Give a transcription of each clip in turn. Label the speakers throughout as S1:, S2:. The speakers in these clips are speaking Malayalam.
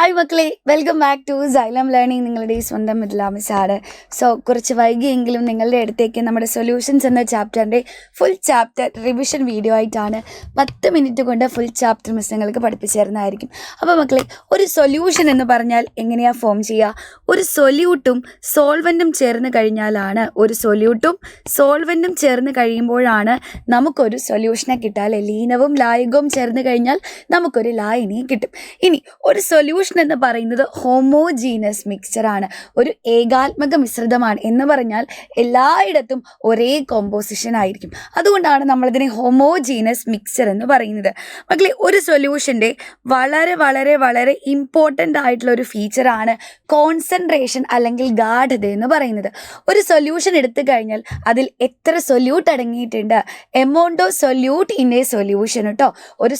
S1: ഹായ് മക്കളെ, welcome back to Xylem learning. നിങ്ങളുടെ ഈ സ്വന്തം മിഥിലാമിസാണ്. സോ കുറച്ച് വൈകിയെങ്കിലും നിങ്ങളുടെ അടുത്തേക്ക് നമ്മുടെ സൊല്യൂഷൻസ് എന്ന ചാപ്റ്ററിൻ്റെ ഫുൾ ചാപ്റ്റർ റിവിഷൻ വീഡിയോ ആയിട്ടാണ് 10 മിനിറ്റ് കൊണ്ട് ഫുൾ ചാപ്റ്റർ മിസ് നിങ്ങൾക്ക് പഠിപ്പിച്ചു തരുന്നതായിരിക്കും. അപ്പോൾ മക്കളെ, ഒരു സൊല്യൂഷൻ എന്ന് പറഞ്ഞാൽ എങ്ങനെയാണ് ഫോം ചെയ്യുക? ഒരു സൊല്യൂട്ടും സോൾവെൻറ്റും ചേർന്ന് കഴിഞ്ഞാലാണ് കഴിയുമ്പോഴാണ് നമുക്കൊരു സൊല്യൂഷനെ കിട്ടുക. അല്ലെ, ലീനവും ലായകവും ചേർന്ന് കഴിഞ്ഞാൽ നമുക്കൊരു ലായനിയും കിട്ടും. ഇനി ഒരു സൊല്യൂഷൻ എന്ന് പറയുന്നത് ഹോമോജീനസ് മിക്സ്ചറാണ്, ഒരു ഏകാത്മക മിശ്രിതമാണ്. എന്ന് പറഞ്ഞാൽ എല്ലായിടത്തും ഒരേ കോമ്പോസിഷൻ ആയിരിക്കും. അതുകൊണ്ടാണ് നമ്മളതിനെ ഹോമോജീനസ് മിക്സ്ചർ എന്ന് പറയുന്നത്. മക്കളെ, ഒരു സൊല്യൂഷൻ്റെ വളരെ വളരെ വളരെ ഇമ്പോർട്ടൻ്റ് ആയിട്ടുള്ള ഒരു ഫീച്ചറാണ് കോൺസെൻട്രേഷൻ അല്ലെങ്കിൽ ഗാഢത എന്ന് പറയുന്നത്. ഒരു സൊല്യൂഷൻ എടുത്തു കഴിഞ്ഞാൽ അതിൽ എത്ര സൊല്യൂട്ട് അടങ്ങിയിട്ടുണ്ട്, amount of solute in A solution കേട്ടോ. ഒരു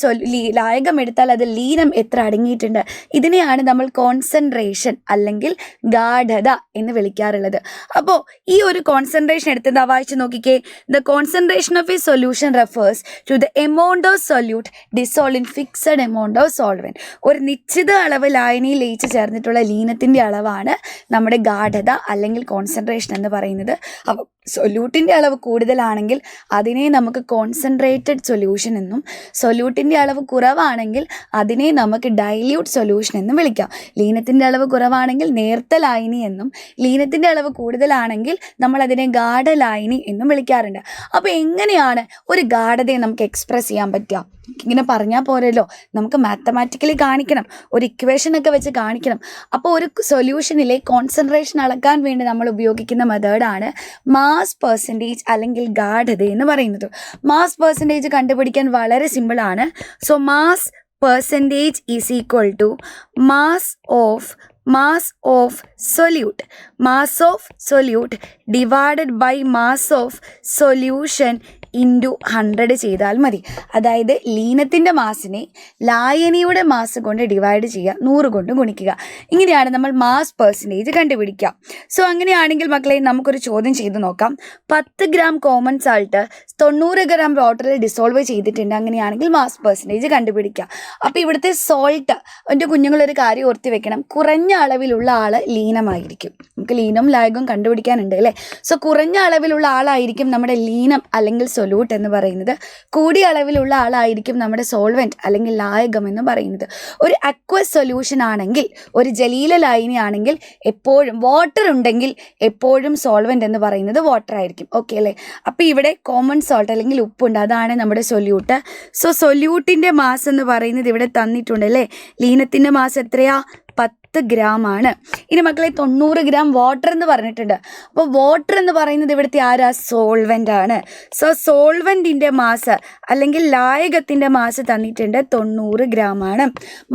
S1: ലായകം എടുത്താൽ അത് ലീനം എത്ര അടങ്ങിയിട്ടുണ്ട്, ഇതിനെയാണ് നമ്മൾ കോൺസെൻട്രേഷൻ അല്ലെങ്കിൽ ഗാഢത എന്ന് വിളിക്കാറുള്ളത്. അപ്പോൾ ഈ ഒരു കോൺസെൻട്രേഷൻ എടുത്ത് വായിച്ച് നോക്കിക്കേ. The concentration of a solution refers to the amount of solute dissolve in fixed amount of solvent. ഒരു നിശ്ചിത അളവ് ലായനിയിൽ ലയിച്ച് ചേർന്നിട്ടുള്ള ലീനത്തിൻ്റെ അളവാണ് നമ്മുടെ ഗാഢത അല്ലെങ്കിൽ കോൺസെൻട്രേഷൻ എന്ന് പറയുന്നത്. അപ്പോൾ സൊല്യൂട്ടിൻ്റെ അളവ് കൂടുതലാണെങ്കിൽ അതിനെ നമുക്ക് കോൺസെൻട്രേറ്റഡ് സൊല്യൂഷൻ എന്നും, സൊല്യൂട്ടിൻ്റെ അളവ് കുറവാണെങ്കിൽ അതിനെ നമുക്ക് ഡൈല്യൂട്ട് സൊല്യൂഷൻ എന്നും വിളിക്കാം. ലീനത്തിൻ്റെ അളവ് കുറവാണെങ്കിൽ നേർത്ത ലായനി എന്നും, ലീനത്തിൻ്റെ അളവ് കൂടുതലാണെങ്കിൽ നമ്മൾ അതിനെ ഗാഢലായനി എന്നും വിളിക്കാറുണ്ട്. അപ്പോൾ എങ്ങനെയാണ് ഒരു ഗാഢതയെ നമുക്ക് എക്സ്പ്രസ് ചെയ്യാൻ പറ്റുക? ഇങ്ങനെ പറഞ്ഞാൽ പോരല്ലോ, നമുക്ക് മാത്തമാറ്റിക്കലി കാണിക്കണം, ഒരു ഇക്വേഷനൊക്കെ വെച്ച് കാണിക്കണം. അപ്പോൾ ഒരു സൊല്യൂഷനിലെ കോൺസെൻട്രേഷൻ അളക്കാൻ വേണ്ടി നമ്മൾ ഉപയോഗിക്കുന്ന മെത്തേഡാണ് മാസ് പെർസെൻറ്റേജ് അല്ലെങ്കിൽ ഗാഢത എന്ന് പറയുന്നത്. മാസ് പെർസെൻറ്റേജ് കണ്ടുപിടിക്കാൻ വളരെ സിമ്പിളാണ്. So mass percentage is equal to mass of solute divided by mass of solution into 100 ചെയ്താൽ മതി. അതായത് ലീനത്തിൻ്റെ മാസിനെ ലായനിയുടെ മാസ് കൊണ്ട് ഡിവൈഡ് ചെയ്യുക, 100 കൊണ്ട് ഗുണിക്കുക. ഇങ്ങനെയാണ് നമ്മൾ മാസ് പെർസെൻറ്റേജ് കണ്ടുപിടിക്കുക. സോ അങ്ങനെയാണെങ്കിൽ മക്കളെ, നമുക്കൊരു ചോദ്യം ചെയ്ത് നോക്കാം. 10 ഗ്രാം കോമൺ സാൾട്ട് 90 ഗ്രാം വാട്ടറിൽ ഡിസോൾവ് ചെയ്തിട്ടുണ്ട്. അങ്ങനെയാണെങ്കിൽ മാസ് പെർസെൻറ്റേജ് കണ്ടുപിടിക്കുക. അപ്പോൾ ഇവിടുത്തെ സോൾട്ട്, എൻ്റെ കുഞ്ഞുങ്ങളൊരു കാര്യം ഓർത്തി വെക്കണം, കുറഞ്ഞ അളവിലുള്ള ആൾ ലീനമായിരിക്കും. നമുക്ക് ലീനവും ലായകവും കണ്ടുപിടിക്കാനുണ്ട് അല്ലേ. സോ കുറഞ്ഞ അളവിലുള്ള ആളായിരിക്കും നമ്മുടെ ലീനം അല്ലെങ്കിൽ സൊല്യൂട്ട് എന്ന് പറയുന്നത്. കൂടിയ അളവിലുള്ള ആളായിരിക്കും നമ്മുടെ സോൾവെൻറ്റ് അല്ലെങ്കിൽ ലായകം എന്ന് പറയുന്നത്. ഒരു അക്വസ് സൊല്യൂഷൻ ആണെങ്കിൽ, ഒരു ജലീല ലായനി ആണെങ്കിൽ, എപ്പോഴും വാട്ടർ ഉണ്ടെങ്കിൽ എപ്പോഴും സോൾവെൻറ്റ് എന്ന് പറയുന്നത് വാട്ടർ ആയിരിക്കും. ഓക്കെ അല്ലേ. അപ്പോൾ ഇവിടെ കോമൺ സോൾട്ട് അല്ലെങ്കിൽ ഉപ്പുണ്ട്, അതാണ് നമ്മുടെ സൊല്യൂട്ട്. സോ സൊല്യൂട്ടിൻ്റെ മാസ് എന്ന് പറയുന്നത് ഇവിടെ തന്നിട്ടുണ്ട് അല്ലേ. ലീനത്തിൻ്റെ മാസ് എത്രയാ? 10 ഗ്രാം ആണ്. ഇനി മക്കളെ, 90 ഗ്രാം വാട്ടർ എന്ന് പറഞ്ഞിട്ടുണ്ട്. അപ്പോൾ വാട്ടർ എന്ന് പറയുന്നത് ഇവിടുത്തെ ആരാ? സോൾവെൻ്റ് ആണ്. സോ സോൾവെൻറ്റിൻ്റെ മാസ് അല്ലെങ്കിൽ ലായകത്തിൻ്റെ മാസ് തന്നിട്ടുണ്ട്, 90 ഗ്രാം ആണ്.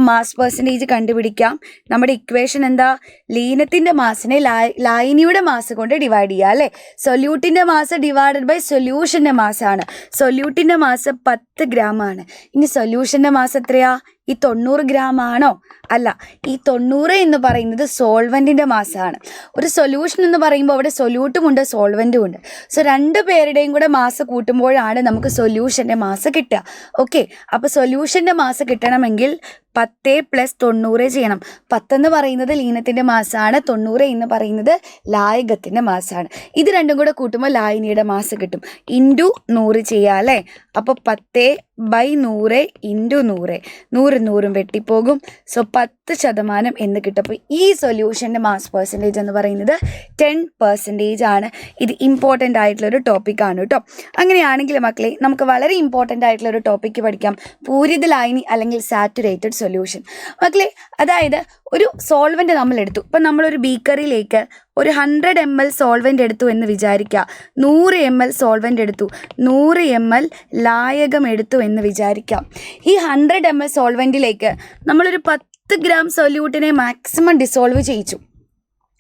S1: മാസ് പെർസെൻറ്റേജ് കണ്ടുപിടിക്കാം. നമ്മുടെ ഇക്വേഷൻ എന്താ? ലീനത്തിൻ്റെ മാസിനെ ലായനിയുടെ മാസ് കൊണ്ട് ഡിവൈഡ് ചെയ്യുക അല്ലേ. സൊല്യൂട്ടിൻ്റെ മാസ് ഡിവൈഡഡ് ബൈ സൊല്യൂഷൻ്റെ മാസാണ്. സൊല്യൂട്ടിൻ്റെ മാസ് 10 ഗ്രാം ആണ്. ഇനി സൊല്യൂഷൻ്റെ മാസ് എത്രയാ? ഈ 90 ഗ്രാം ആണോ? അല്ല, ഈ 90 എന്ന് പറയുന്നത് സോൾവെൻറ്റിൻ്റെ മാസമാണ്. ഒരു സൊല്യൂഷൻ എന്ന് പറയുമ്പോൾ അവിടെ സൊല്യൂട്ടും ഉണ്ട് സോൾവെൻറ്റും ഉണ്ട്. സോ 2 പേരുടെയും കൂടെ മാസ് കൂട്ടുമ്പോഴാണ് നമുക്ക് സൊല്യൂഷൻ്റെ മാസ് കിട്ടുക. ഓക്കെ, അപ്പോൾ സൊല്യൂഷൻ്റെ മാസ് കിട്ടണമെങ്കിൽ 10 + 90 ചെയ്യണം. 10 എന്ന് പറയുന്നത് ലീനത്തിൻ്റെ മാസാണ്, 90 എന്ന് പറയുന്നത് ലായകത്തിൻ്റെ മാസാണ്. ഇത് രണ്ടും കൂടെ കൂട്ടുമ്പോൾ ലായനിയുടെ മാസ് കിട്ടും. ഇൻറ്റു 100 ചെയ്യുക അല്ലേ. അപ്പോൾ 10/100 ഇൻറ്റു 100, 100 വെട്ടിപ്പോകും. സോ 10% എന്ന് കിട്ടും. അപ്പോൾ ഈ സൊല്യൂഷൻ്റെ മാസ് പെർസെൻറ്റേജ് എന്ന് പറയുന്നത് 10% ആണ്. ഇത് ഇമ്പോർട്ടൻ്റ് ആയിട്ടുള്ളൊരു ടോപ്പിക്കാണ് കേട്ടോ. അങ്ങനെയാണെങ്കിൽ മക്കളെ, നമുക്ക് വളരെ ഇമ്പോർട്ടൻ്റ് ആയിട്ടുള്ളൊരു ടോപ്പിക്ക് പഠിക്കാം, പൂരിത ലായനി അല്ലെങ്കിൽ സാറ്റുറേറ്റഡ് സൊല്യൂഷൻ. മക്കളെ, അതായത് ഒരു സോൾവെൻറ്റ് നമ്മൾ എടുത്തു. ഇപ്പം നമ്മളൊരു ബീക്കറിലേക്ക് ഒരു 100 ml സോൾവെൻ്റ് എടുത്തു എന്ന് വിചാരിക്കുക. 100 ml സോൾവെൻ്റ് എടുത്തു, 100 ml ലായകം എടുത്തു എന്ന് വിചാരിക്കാം. ഈ 100 ml സോൾവെൻറ്റിലേക്ക് നമ്മളൊരു 10 ഗ്രാം സൊല്യൂട്ടിനെ മാക്സിമം ഡിസോൾവ് ചെയ്യിച്ചു.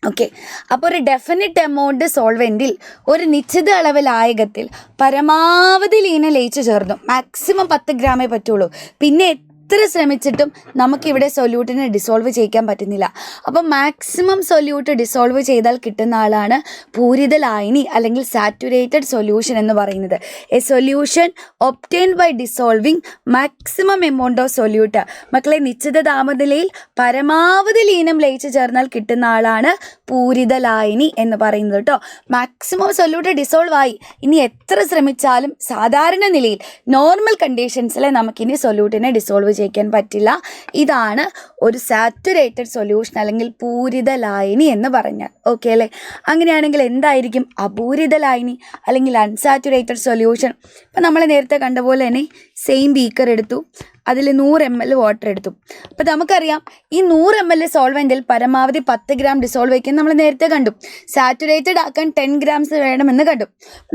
S1: ഓക്കെ, അപ്പോൾ ഒരു ഡെഫിനിറ്റ് എമൗണ്ട് സോൾവെൻറ്റിൽ, ഒരു നിശ്ചിത അളവ് ലായകത്തിൽ പരമാവധി ലീനം ലയിച്ച് ചേർന്നു. മാക്സിമം 10 ഗ്രാമേ പറ്റുള്ളൂ. പിന്നെ എത്ര ശ്രമിച്ചിട്ടും നമുക്കിവിടെ സൊല്യൂട്ടിനെ ഡിസോൾവ് ചെയ്യിക്കാൻ പറ്റുന്നില്ല. അപ്പോൾ മാക്സിമം സൊല്യൂട്ട് ഡിസോൾവ് ചെയ്താൽ കിട്ടുന്ന ആളാണ് പൂരിത ലായനി അല്ലെങ്കിൽ സാറ്റുറേറ്റഡ് സൊല്യൂഷൻ എന്ന് പറയുന്നത്. A solution obtained by dissolving maximum amount of solute. മക്കളെ, നിശ്ചിത താപനിലയിൽ പരമാവധി ലീനം ലയിച്ചു ചേർന്നാൽ കിട്ടുന്ന ആളാണ് പൂരിത ലായനി എന്ന് പറയുന്നത് കേട്ടോ. മാക്സിമം സൊല്യൂട്ട് ഡിസോൾവ് ആയി, ഇനി എത്ര ശ്രമിച്ചാലും സാധാരണ നിലയിൽ നോർമൽ കണ്ടീഷൻസിൽ നമുക്കിനി സൊല്യൂട്ടിനെ ഡിസോൾവ് ചെയ്യിക്കാൻ പറ്റില്ല. ഇതാണ് ഒരു സാറ്റുറേറ്റഡ് സൊല്യൂഷൻ അല്ലെങ്കിൽ പൂരിത ലായനി എന്ന് പറഞ്ഞാൽ. ഓക്കെ അല്ലേ? അങ്ങനെയാണെങ്കിൽ എന്തായിരിക്കും അപൂരിത ലായനി അല്ലെങ്കിൽ അൺസാറ്റുറേറ്റഡ് സൊല്യൂഷൻ? ഇപ്പം നമ്മൾ നേരത്തെ കണ്ട പോലെ തന്നെ സെയിം ബീക്കർ എടുത്തു, അതിൽ 100 ml വാട്ടർ എടുത്തു. അപ്പോൾ നമുക്കറിയാം ഈ 100 ml സോൾവെൻറ്റിൽ പരമാവധി 10 ഗ്രാം ഡിസോൾവ് വയ്ക്കാൻ നമ്മൾ നേരത്തെ കണ്ടു. സാറ്റുറേറ്റഡ് ആക്കാൻ 10 grams വേണമെന്ന് കണ്ടു.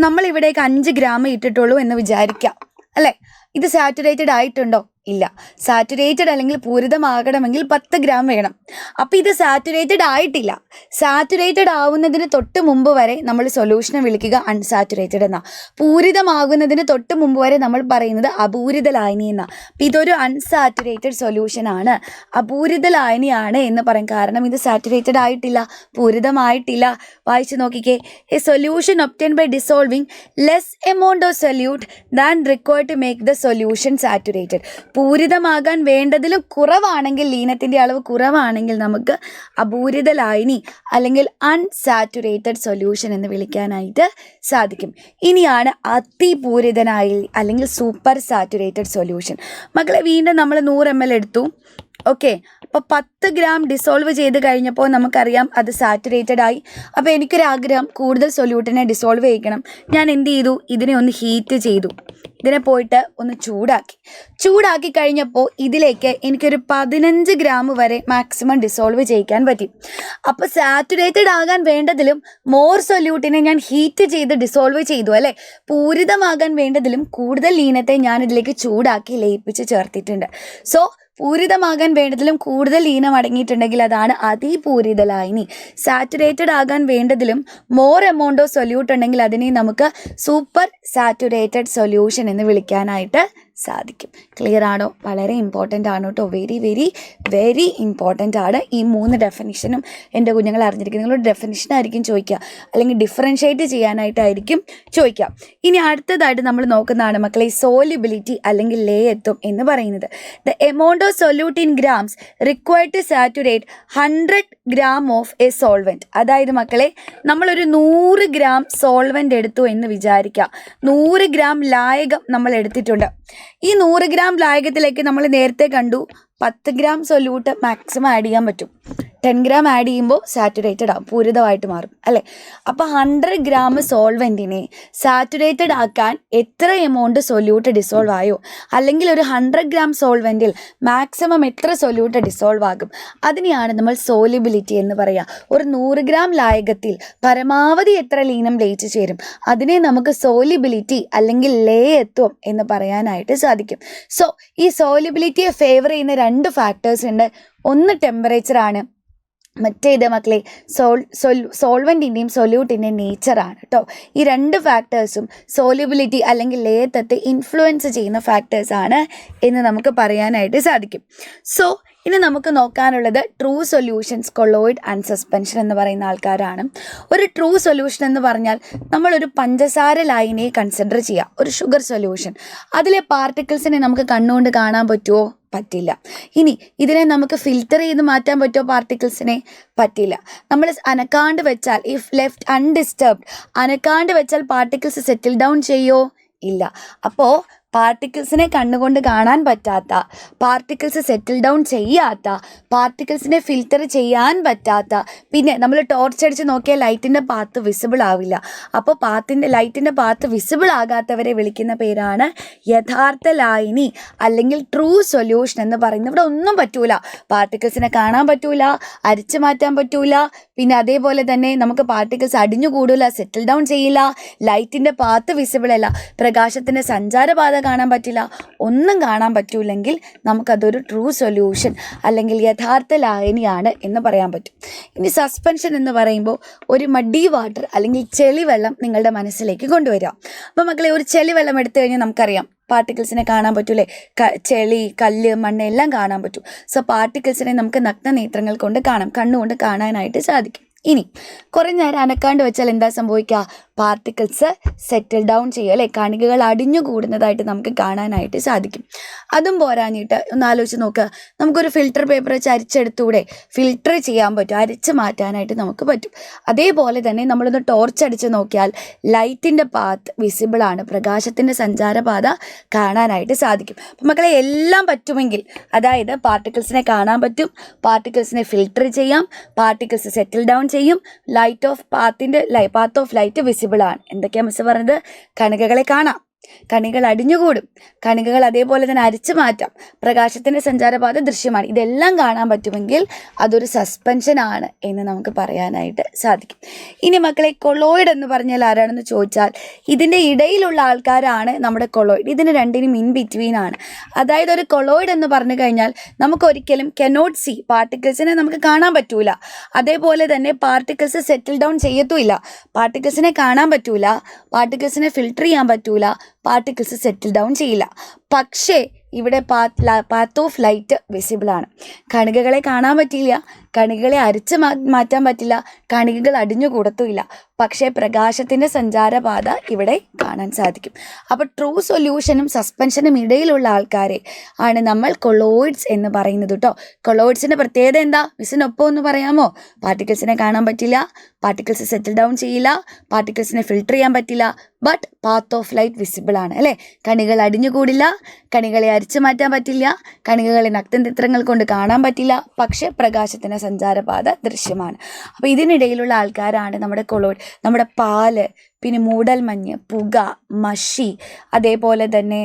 S1: നമ്മളിവിടേക്ക് 5 ഗ്രാം ഇട്ടിട്ടുള്ളൂ എന്ന് വിചാരിക്കാം അല്ലേ? ഇത് സാറ്റുറേറ്റഡ് ആയിട്ടുണ്ടോ? ഇല്ല. സാറ്റുറേറ്റഡ് അല്ലെങ്കിൽ പൂരിതമാകണമെങ്കിൽ 10 ഗ്രാം വേണം. അപ്പോൾ ഇത് സാറ്റുറേറ്റഡ് ആയിട്ടില്ല. സാറ്റുറേറ്റഡ് ആവുന്നതിന് തൊട്ട് മുമ്പ് വരെ നമ്മൾ സൊല്യൂഷനെ വിളിക്കുക അൺസാറ്റുറേറ്റഡ് എന്നാണ്. പൂരിതമാകുന്നതിന് തൊട്ട് മുമ്പ് വരെ നമ്മൾ പറയുന്നത് അപൂരിത ലായനി എന്നാണ്. അപ്പോൾ ഇതൊരു അൺസാറ്റുറേറ്റഡ് സൊല്യൂഷനാണ്, അപൂരിത ലായനിയാണ് എന്ന് പറയും. കാരണം ഇത് സാറ്റുറേറ്റഡ് ആയിട്ടില്ല, പൂരിതമായിട്ടില്ല. വായിച്ച് നോക്കിക്കേ. A solution obtained by dissolving less amount of solute than required to make the solution saturated. പൂരിതമാകാൻ വേണ്ടതിലും കുറവാണെങ്കിൽ, ലീനത്തിൻ്റെ അളവ് കുറവാണെങ്കിൽ നമുക്ക് അപൂരിത ലായനി അല്ലെങ്കിൽ അൺസാറ്റുറേറ്റഡ് സൊല്യൂഷൻ എന്ന് വിളിക്കാനായിട്ട് സാധിക്കും. ഇനിയാണ് അതിപൂരിതനായി അല്ലെങ്കിൽ സൂപ്പർ സാറ്റുറേറ്റഡ് സൊല്യൂഷൻ. മക്കളെ, വീണ്ടും നമ്മൾ 100 ml എടുത്തു. ഓക്കെ, അപ്പോൾ 10 ഗ്രാം ഡിസോൾവ് ചെയ്ത് കഴിഞ്ഞപ്പോൾ നമുക്കറിയാം അത് സാറ്റുറേറ്റഡ് ആയി. അപ്പോൾ എനിക്കൊരാഗ്രഹം കൂടുതൽ സൊല്യൂട്ടിനെ ഡിസോൾവ് ചെയ്യിക്കണം. ഞാൻ എന്ത് ചെയ്തു? ഇതിനെ ഒന്ന് ഹീറ്റ് ചെയ്തു. ഇതിനെ പോയിട്ട് ഒന്ന് ചൂടാക്കി കഴിഞ്ഞപ്പോൾ ഇതിലേക്ക് എനിക്കൊരു 15 ഗ്രാം വരെ മാക്സിമം ഡിസോൾവ് ചെയ്യിക്കാൻ പറ്റി. അപ്പോൾ സാറ്റുറേറ്റഡ് ആകാൻ വേണ്ടതിലും മോർ സൊല്യൂട്ടിനെ ഞാൻ ഹീറ്റ് ചെയ്ത് ഡിസോൾവ് ചെയ്തു അല്ലേ? പൂരിതമാകാൻ വേണ്ടതിലും കൂടുതൽ ലീനത്തെ ഞാൻ ഇതിലേക്ക് ചൂടാക്കി ലയിപ്പിച്ച് ചേർത്തിട്ടുണ്ട്. സോ പൂരിതമാകാൻ വേണ്ടതിലും കൂടുതൽ ലീനം അടങ്ങിയിട്ടുണ്ടെങ്കിൽ അതാണ് അതിപൂരിത ലായനി. സാറ്റുറേറ്റഡ് ആകാൻ വേണ്ടതിലും മോർ എമൗണ്ട് ഓഫ് സൊല്യൂട്ട് ഉണ്ടെങ്കിൽ അതിനെ നമുക്ക് സൂപ്പർ സാറ്റുറേറ്റഡ് സൊല്യൂഷൻ എന്ന് വിളിക്കാനായിട്ട് സാധിക്കും. ക്ലിയർ ആണോ? വളരെ ഇമ്പോർട്ടൻ്റ് ആണ് കേട്ടോ. വെരി വെരി വെരി ഇമ്പോർട്ടൻ്റ് ആണ്. ഈ 3 ഡെഫിനിഷനും എൻ്റെ കുഞ്ഞുങ്ങൾ അറിഞ്ഞിരിക്കും. നിങ്ങളൊരു ഡെഫിനിഷനായിരിക്കും ചോദിക്കുക, അല്ലെങ്കിൽ ഡിഫറൻഷ്യേറ്റ് ചെയ്യാനായിട്ടായിരിക്കും ചോദിക്കുക. ഇനി അടുത്തതായിട്ട് നമ്മൾ നോക്കുന്നതാണ് മക്കളെ സോലിബിലിറ്റി അല്ലെങ്കിൽ ലേയത്വം എന്ന് പറയുന്നത്. The amount of solute in grams required to saturate 100 gram of a solvent. അതായത് മക്കളെ, നമ്മളൊരു 100 ഗ്രാം സോൾവെൻ്റ് എടുത്തു എന്ന് വിചാരിക്കുക. 100 ഗ്രാം ലായകം നമ്മൾ എടുത്തിട്ടുണ്ട്. ഈ 100 ഗ്രാം ലായകത്തിലേക്ക് നമ്മൾ നേരത്തെ കണ്ടു 10 ഗ്രാം സൊല്യൂട്ട് മാക്സിമം ആഡ് ചെയ്യാൻ പറ്റും. 10 ഗ്രാം ആഡ് ചെയ്യുമ്പോൾ സാറ്റുറേറ്റഡ് ആവും, പൂരിതമായിട്ട് മാറും അല്ലേ? അപ്പോൾ 100 ഗ്രാം സോൾവെൻറ്റിനെ സാറ്റുറേറ്റഡ് ആക്കാൻ എത്ര എമൗണ്ട് സൊല്യൂട്ട് ഡിസോൾവ് ആയോ, അല്ലെങ്കിൽ ഒരു 100 ഗ്രാം സോൾവെൻറ്റിൽ മാക്സിമം എത്ര സൊല്യൂട്ട് ഡിസോൾവ് ആകും, അതിനെയാണ് നമ്മൾ സോലിബിലിറ്റി എന്ന് പറയുക. ഒരു 100 ഗ്രാം ലായകത്തിൽ പരമാവധി എത്ര ലീനം ലയിച്ചു ചേരും, അതിനെ നമുക്ക് സോലിബിലിറ്റി അല്ലെങ്കിൽ ലേയത്വം എന്ന് പറയാനായിട്ട് സാധിക്കും. സോ ഈ സോലിബിലിറ്റിയെ ഫേവർ ചെയ്യുന്ന 2 ഫാക്ടേഴ്സ് ഉണ്ട്. ഒന്ന് ടെമ്പറേച്ചറാണ്, മറ്റേത് മക്കളെ സോൾവെൻറ്റിൻ്റെയും സൊല്യൂട്ടിൻ്റെയും നേച്ചറാണ് കേട്ടോ. ഈ 2 ഫാക്ടേഴ്സും സോലിബിലിറ്റി അല്ലെങ്കിൽ ലേയത്വത്തെ ഇൻഫ്ലുവൻസ് ചെയ്യുന്ന ഫാക്ടേഴ്സാണ് എന്ന് നമുക്ക് പറയാനായിട്ട് സാധിക്കും. സോ ഇനി നമുക്ക് നോക്കാനുള്ളത് true solutions, colloid and suspension എന്ന് പറയുന്ന ആൾക്കാരാണ്. ഒരു ട്രൂ സൊല്യൂഷൻ എന്ന് പറഞ്ഞാൽ നമ്മളൊരു പഞ്ചസാര ലായനിയെ കൺസിഡർ ചെയ്യുക, ഒരു ഷുഗർ സൊല്യൂഷൻ. അതിലെ പാർട്ടിക്കിൾസിനെ നമുക്ക് കണ്ണുകൊണ്ട് കാണാൻ പറ്റുമോ? പറ്റില്ല. ഇനി ഇതിനെ നമുക്ക് ഫിൽറ്റർ ചെയ്ത് മാറ്റാൻ പറ്റുമോ? പാർട്ടിക്കിൾസിനെ പറ്റില്ല. നമ്മൾ അനക്കാണ്ട് വെച്ചാൽ, ഇഫ് ലെഫ്റ്റ് അൺഡിസ്റ്റർബ്ഡ്, അനക്കാണ്ട് വെച്ചാൽ പാർട്ടിക്കിൾസ് സെറ്റിൽ ഡൗൺ ചെയ്യോ? ഇല്ല. അപ്പോൾ പാർട്ടിക്കിൾസിനെ കണ്ണുകൊണ്ട് കാണാൻ പറ്റാത്ത, പാർട്ടിക്കിൾസ് സെറ്റിൽ ഡൗൺ ചെയ്യാത്ത, പാർട്ടിക്കിൾസിനെ ഫിൽറ്റർ ചെയ്യാൻ പറ്റാത്ത, പിന്നെ നമ്മൾ ടോർച്ച് അടിച്ച് നോക്കിയാൽ ലൈറ്റിൻ്റെ പാത്ത് വിസിബിൾ ആവില്ല. അപ്പോൾ ലൈറ്റിൻ്റെ പാത്ത് വിസിബിൾ ആകാത്തവരെ വിളിക്കുന്ന പേരാണ് യഥാർത്ഥ ലായനി അല്ലെങ്കിൽ ട്രൂ സൊല്യൂഷൻ എന്ന് പറയുന്നത്. ഇവിടെ ഒന്നും പറ്റൂല, പാർട്ടിക്കിൾസിനെ കാണാൻ പറ്റൂല, അരിച്ചു മാറ്റാൻ പറ്റൂല, പിന്നെ അതേപോലെ തന്നെ നമുക്ക് പാർട്ടിക്കിൾസ് അടിഞ്ഞു കൂടില്ല, സെറ്റിൽ ഡൗൺ ചെയ്യില്ല, ലൈറ്റിൻ്റെ പാത്ത് വിസിബിൾ അല്ല, പ്രകാശത്തിൻ്റെ സഞ്ചാരപാത കാണാൻ പറ്റില്ല, ഒന്നും കാണാൻ പറ്റൂല്ലെങ്കിൽ നമുക്കതൊരു ട്രൂ സൊല്യൂഷൻ അല്ലെങ്കിൽ യഥാർത്ഥ ലായനിയാണ് എന്ന് പറയാൻ പറ്റും. ഇനി സസ്പെൻഷൻ എന്ന് പറയുമ്പോൾ ഒരു മഡി വാട്ടർ അല്ലെങ്കിൽ ചെളിവെള്ളം നിങ്ങളുടെ മനസ്സിലേക്ക് കൊണ്ടുവരിക. അപ്പോൾ മക്കളെ, ഒരു ചെളിവെള്ളം എടുത്തു കഴിഞ്ഞാൽ നമുക്കറിയാം പാർട്ടിക്കിൾസിനെ കാണാൻ പറ്റൂലേ? ചെളി, കല്ല്, മണ്ണ് എല്ലാം കാണാൻ പറ്റും. സോ പാർട്ടിക്കിൾസിനെ നമുക്ക് നഗ്നനേത്രങ്ങൾ കൊണ്ട് കാണാം, കണ്ണുകൊണ്ട് കാണാനായിട്ട് സാധിക്കും. ഇനി കുറേ നേരം അനക്കാണ്ട് വെച്ചാൽ എന്താ സംഭവിക്കുക? പാർട്ടിക്കിൾസ് സെറ്റിൽ ഡൗൺ ചെയ്യുക അല്ലേ? കണികകൾ അടിഞ്ഞു കൂടുന്നതായിട്ട് നമുക്ക് കാണാനായിട്ട് സാധിക്കും. അതും പോരാഞ്ഞിട്ട് ഒന്ന് ആലോചിച്ച് നോക്കുക, നമുക്കൊരു ഫിൽറ്റർ പേപ്പർ വെച്ച് അരിച്ചെടുത്തൂടെ? ഫിൽറ്റർ ചെയ്യാൻ പറ്റും, അരിച്ച് മാറ്റാനായിട്ട് നമുക്ക് പറ്റും. അതേപോലെ തന്നെ നമ്മളൊന്ന് ടോർച്ച് അടിച്ച് നോക്കിയാൽ ലൈറ്റിൻ്റെ പാത്ത് വിസിബിളാണ്, പ്രകാശത്തിൻ്റെ സഞ്ചാരപാത കാണാനായിട്ട് സാധിക്കും. അപ്പം മക്കളെ എല്ലാം പറ്റുമെങ്കിൽ, അതായത് പാർട്ടിക്കിൾസിനെ കാണാൻ പറ്റും, പാർട്ടിക്കിൾസിനെ ഫിൽറ്റർ ചെയ്യാം, പാർട്ടിക്കിൾസ് സെറ്റിൽ ഡൗൺ ചെയ്യും, പാത്ത് ഓഫ് ലൈറ്റ് വിസിബിൾ ആണ്. എന്തൊക്കെയാണ് മിസ് പറഞ്ഞത്? കണികകളെ കാണാം, കണികൾ അടിഞ്ഞുകൂടും, കണികകൾ അതേപോലെ തന്നെ അരിച്ചു മാറ്റാം, പ്രകാശത്തിൻ്റെ സഞ്ചാരപാത ദൃശ്യമാണ്. ഇതെല്ലാം കാണാൻ പറ്റുമെങ്കിൽ അതൊരു സസ്പെൻഷൻ ആണ് എന്ന് നമുക്ക് പറയാനായിട്ട് സാധിക്കും. ഇനി മക്കളെ കൊളോയിഡ് എന്ന് പറഞ്ഞാൽ ആരാണെന്ന് ചോദിച്ചാൽ ഇതിൻ്റെ ഇടയിലുള്ള ആൾക്കാരാണ് നമ്മുടെ കൊളോയിഡ്. ഇതിന് രണ്ടിനും ഇൻ ബിറ്റ്വീൻ ആണ്. അതായത് ഒരു കൊളോയിഡ് എന്ന് പറഞ്ഞു കഴിഞ്ഞാൽ നമുക്കൊരിക്കലും കനോട്ട് സി, പാർട്ടിക്കിൾസിനെ നമുക്ക് കാണാൻ പറ്റൂല. അതേപോലെ തന്നെ പാർട്ടിക്കിൾസ് സെറ്റിൽ ഡൗൺ ചെയ്യത്തുമില്ല. പാർട്ടിക്കിൾസിനെ കാണാൻ പറ്റൂല, പാർട്ടിക്കിൾസിനെ ഫിൽട്ടർ ചെയ്യാൻ പറ്റൂല, പാർട്ടിക്കിൾസ് സെറ്റിൽ ഡൗൺ ചെയ്യില്ല. പക്ഷേ ഇവിടെ പാത്ത് ഓഫ് ലൈറ്റ് വിസിബിൾ ആണ്. കണികകളെ കാണാൻ പറ്റില്ല, കണികകളെ അരിച്ച് മാറ്റാൻ പറ്റില്ല, കണികകൾ അടിഞ്ഞു കൂടത്തുമില്ല. പക്ഷേ പ്രകാശത്തിൻ്റെ സഞ്ചാരപാത ഇവിടെ കാണാൻ സാധിക്കും. അപ്പോൾ ട്രൂ സൊല്യൂഷനും സസ്പെൻഷനും ഇടയിലുള്ള ആൾക്കാരെ ആണ് നമ്മൾ കൊളോയിഡ്സ് എന്ന് പറയുന്നത് കേട്ടോ. കൊളോയിഡ്സിൻ്റെ പ്രത്യേകത എന്താ? മിസ്സിനൊപ്പം ഒന്ന് പറയാമോ? പാർട്ടിക്കിൾസിനെ കാണാൻ പറ്റില്ല, പാർട്ടിക്കിൾസ് സെറ്റിൽ ഡൗൺ ചെയ്യില്ല, പാർട്ടിക്കിൾസിനെ ഫിൽട്ടർ ചെയ്യാൻ പറ്റില്ല, but path of light visible ആണ് അല്ലേ? കണികൾ അടിഞ്ഞുകൂടില്ല, കണികളെ അരിച്ചു മാറ്റാൻ പറ്റില്ല, കണികകളെ നഗ്നനേത്രങ്ങൾ കൊണ്ട് കാണാൻ പറ്റില്ല, പക്ഷേ പ്രകാശത്തിൻ്റെ സഞ്ചാരപാത ദൃശ്യമാണ്. അപ്പോൾ ഇതിനിടയിലുള്ള ആൾക്കാരാണ് നമ്മുടെ കൊളോയിഡ്. നമ്മുടെ പാല്, പിന്നെ മൂടൽമഞ്ഞ്, പുക, മഷി, അതേപോലെ തന്നെ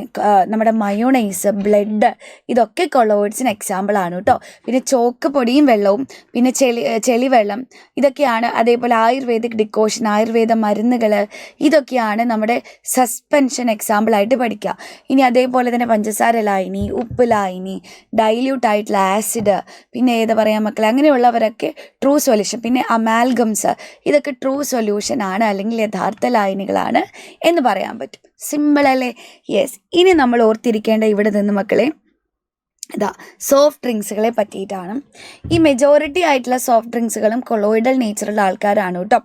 S1: നമ്മുടെ മയോണൈസ്, ബ്ലഡ്, ഇതൊക്കെ കൊളോയിഡ്സിന് എക്സാമ്പിളാണ് കേട്ടോ. പിന്നെ ചോക്ക് പൊടിയും വെള്ളവും, പിന്നെ ചെളിവെള്ളം, ഇതൊക്കെയാണ്. അതേപോലെ ആയുർവേദിക് ഡിക്കോഷൻ, ആയുർവേദ മരുന്നുകൾ, ഇതൊക്കെയാണ് നമ്മുടെ സസ്പെൻഷൻ എക്സാമ്പിളായിട്ട് പഠിക്കുക. ഇനി അതേപോലെ തന്നെ പഞ്ചസാര ലായനി, ഉപ്പ് ലായനി, ഡൈല്യൂട്ട് ആയിട്ടുള്ള ആസിഡ്, പിന്നെ ഏതാ പറയാൻ മക്കളെ, അങ്ങനെയുള്ളവരൊക്കെ ട്രൂ സൊല്യൂഷൻ. പിന്നെ അമാൽഗംസ്, ഇതൊക്കെ ട്രൂ സൊല്യൂഷൻ ആണ്, അല്ലെങ്കിൽ യഥാർത്ഥ ലായനികളാണ് എന്ന് പറയാൻ പറ്റും. സിമ്പിൾ അല്ലേ? യെസ്. ഇനി നമ്മൾ ഓർത്തിരിക്കേണ്ട ഇവിടെ നിന്ന് മക്കളെ സോഫ്റ്റ് ഡ്രിങ്ക്സുകളെ പറ്റിയിട്ടാണ്. ഈ മെജോറിറ്റി ആയിട്ടുള്ള സോഫ്റ്റ് ഡ്രിങ്ക്സുകളും കൊളോയിഡൽ നേച്ചറുള്ള ആൾക്കാരാണ് കേട്ടോ.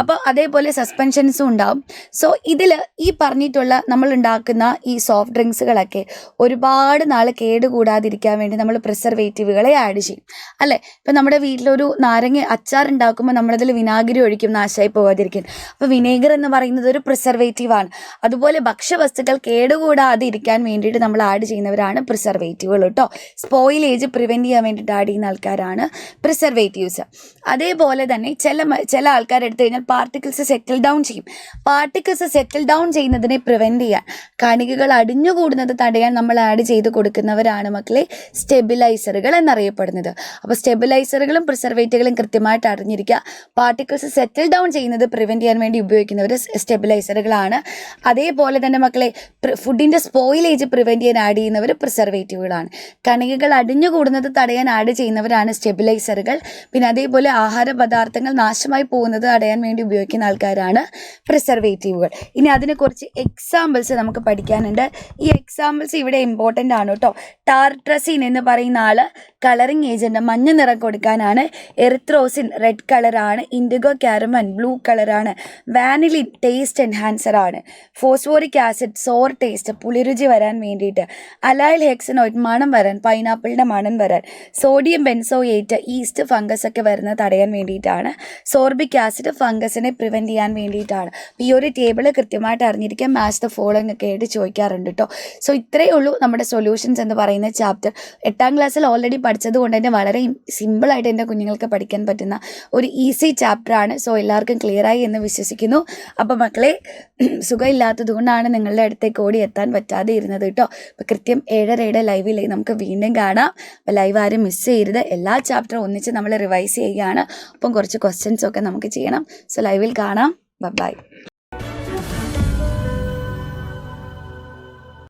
S1: അപ്പോൾ അതേപോലെ സസ്പെൻഷൻസും ഉണ്ടാവും. സോ ഇതിൽ ഈ പറഞ്ഞിട്ടുള്ള നമ്മൾ ഉണ്ടാക്കുന്ന ഈ സോഫ്റ്റ് ഡ്രിങ്ക്സുകളൊക്കെ ഒരുപാട് നാൾ കേടുകൂടാതിരിക്കാൻ വേണ്ടി നമ്മൾ പ്രിസർവേറ്റീവുകളെ ആഡ് ചെയ്യും അല്ലേ? ഇപ്പം നമ്മുടെ വീട്ടിലൊരു നാരങ്ങ അച്ചാർ ഉണ്ടാക്കുമ്പോൾ നമ്മളതിൽ വിനാഗിരി ഒഴിക്കും, നാശമായി പോകാതിരിക്കും. അപ്പോൾ വിനേഗർ എന്ന് പറയുന്നത് ഒരു പ്രിസർവേറ്റീവാണ്. അതുപോലെ ഭക്ഷ്യവസ്തുക്കൾ കേടുകൂടാതിരിക്കാൻ വേണ്ടിയിട്ട് നമ്മൾ ആഡ് ചെയ്യുന്നവരാണ് പ്രിസർവേറ്റീവുകൾ കേട്ടോ. സ്പോയിലേജ് പ്രിവെൻറ്റ് ചെയ്യാൻ വേണ്ടിയിട്ട് ആഡ് ചെയ്യുന്ന ആൾക്കാരാണ് പ്രിസർവേറ്റീവ്സ്. അതേപോലെ തന്നെ ചില ആൾക്കാർ എടുത്തു കഴിഞ്ഞാൽ പാർട്ടിക്കിൾസ് സെറ്റിൽ ഡൗൺ ചെയ്യും. പാർട്ടിക്കിൾസ് സെറ്റിൽ ഡൗൺ ചെയ്യുന്നതിനെ പ്രിവെൻറ്റ് ചെയ്യാൻ, കണികകൾ അടിഞ്ഞുകൂടുന്നത് തടയാൻ നമ്മൾ ആഡ് ചെയ്ത് കൊടുക്കുന്നവരാണ് മക്കളെ സ്റ്റെബിലൈസറുകൾ എന്നറിയപ്പെടുന്നത്. അപ്പോൾ സ്റ്റെബിലൈസറുകളും പ്രിസർവേറ്റീവുകളും കൃത്യമായിട്ട് അറിഞ്ഞിരിക്കുക. പാർട്ടിക്കിൾസ് സെറ്റിൽ ഡൗൺ ചെയ്യുന്നത് പ്രിവെൻറ്റ് ചെയ്യാൻ വേണ്ടി ഉപയോഗിക്കുന്നവർ സ്റ്റെബിലൈസറുകളാണ്. അതേപോലെ തന്നെ മക്കളെ ഫുഡിൻ്റെ സ്പോയിലേജ് പ്രിവെൻറ്റ് ചെയ്യാൻ ആഡ് ചെയ്യുന്നവർ പ്രിസർവേറ്റീവുകളാണ്. കണികകൾ അടിഞ്ഞുകൂടുന്നത് തടയാൻ ആഡ് ചെയ്യുന്നവരാണ് സ്റ്റെബിലൈസറുകൾ. പിന്നെ അതേപോലെ ആഹാര പദാർത്ഥങ്ങൾ നാശമായി പോകുന്നത് തടയാൻ വേണ്ടി ഉപയോഗിക്കുന്ന ആൾക്കാരാണ് പ്രിസർവേറ്റീവുകൾ. ഇനി അതിനെ കുറച്ച് എക്സാമ്പിൾസ് നമുക്ക് പഠിക്കാനുണ്ട്. ഈ എക്സാമ്പിൾസ് ഇവിടെ ഇമ്പോർട്ടൻ്റ് ആണ് കേട്ടോ. ടാർട്രസിൻ എന്ന് പറയുന്ന ആൾ കളറിങ് ഏജൻറ്റ്, മഞ്ഞ നിറം കൊടുക്കാനാണ്. എറിത്രോസിൻ റെഡ് കളറാണ്. ഇൻഡിഗോ കാരമൻ ബ്ലൂ കളറാണ്. വാനിലിൻ ടേസ്റ്റ് എൻഹാൻസർ ആണ്. ഫോസ്ഫോറിക് ആസിഡ് സോർ ടേസ്റ്റ്, പുളിരുചി വരാൻ വേണ്ടിയിട്ട്. അലൈൽ ഹെക്സനോയിഡ് മണം വരാൻ, പൈനാപ്പിളിൻ്റെ മണം വരാൻ. സോഡിയം ബെൻസോയേറ്റ് ഈസ്റ്റ് ഫംഗസ് ഒക്കെ വരുന്നത് തടയാൻ വേണ്ടിയിട്ടാണ്. സോർബിക് ആസിഡ് ഫംഗസിനെ പ്രിവെൻറ്റ് ചെയ്യാൻ വേണ്ടിയിട്ടാണ്. ഈ ഒരു ടേബിൾ കൃത്യമായിട്ട് അറിഞ്ഞിരിക്കാൻ മാച്ച് ദ ഫോളോയിങ് ഒക്കെ ആയിട്ട് ചോദിക്കാറുണ്ട് കേട്ടോ. സോ ഇത്രയേ ഉള്ളൂ നമ്മുടെ സൊല്യൂഷൻസ് എന്ന് പറയുന്ന ചാപ്റ്റർ. 8ാം ക്ലാസ്സിൽ ഓൾറെഡി പഠിച്ചത് കൊണ്ട് തന്നെ വളരെ സിമ്പിളായിട്ട് എൻ്റെ കുഞ്ഞുങ്ങൾക്ക് പഠിക്കാൻ പറ്റുന്ന ഒരു ഈസി ചാപ്റ്ററാണ്. സോ എല്ലാവർക്കും ക്ലിയറായി എന്ന് വിശ്വസിക്കുന്നു. അപ്പോൾ മക്കളെ, സുഖമില്ലാത്തത് കൊണ്ടാണ് നിങ്ങളുടെ അടുത്തേക്ക് ഓടി എത്താൻ പറ്റാതെ ഇരുന്നത് കേട്ടോ. അപ്പോൾ കൃത്യം 7:30 ലൈവിൽ നമുക്ക് വീണ്ടും കാണാം. അപ്പോൾ ലൈവ് ആരും മിസ് ചെയ്യരുത്. എല്ലാ ചാപ്റ്ററും ഒന്നിച്ച് നമ്മൾ റിവൈസ് ചെയ്യുകയാണ്. അപ്പം കുറച്ച് ക്വസ്റ്റ്യൻസൊക്കെ നമുക്ക് ചെയ്യണം. സോ ലൈവിൽ കാണാം. ബൈ.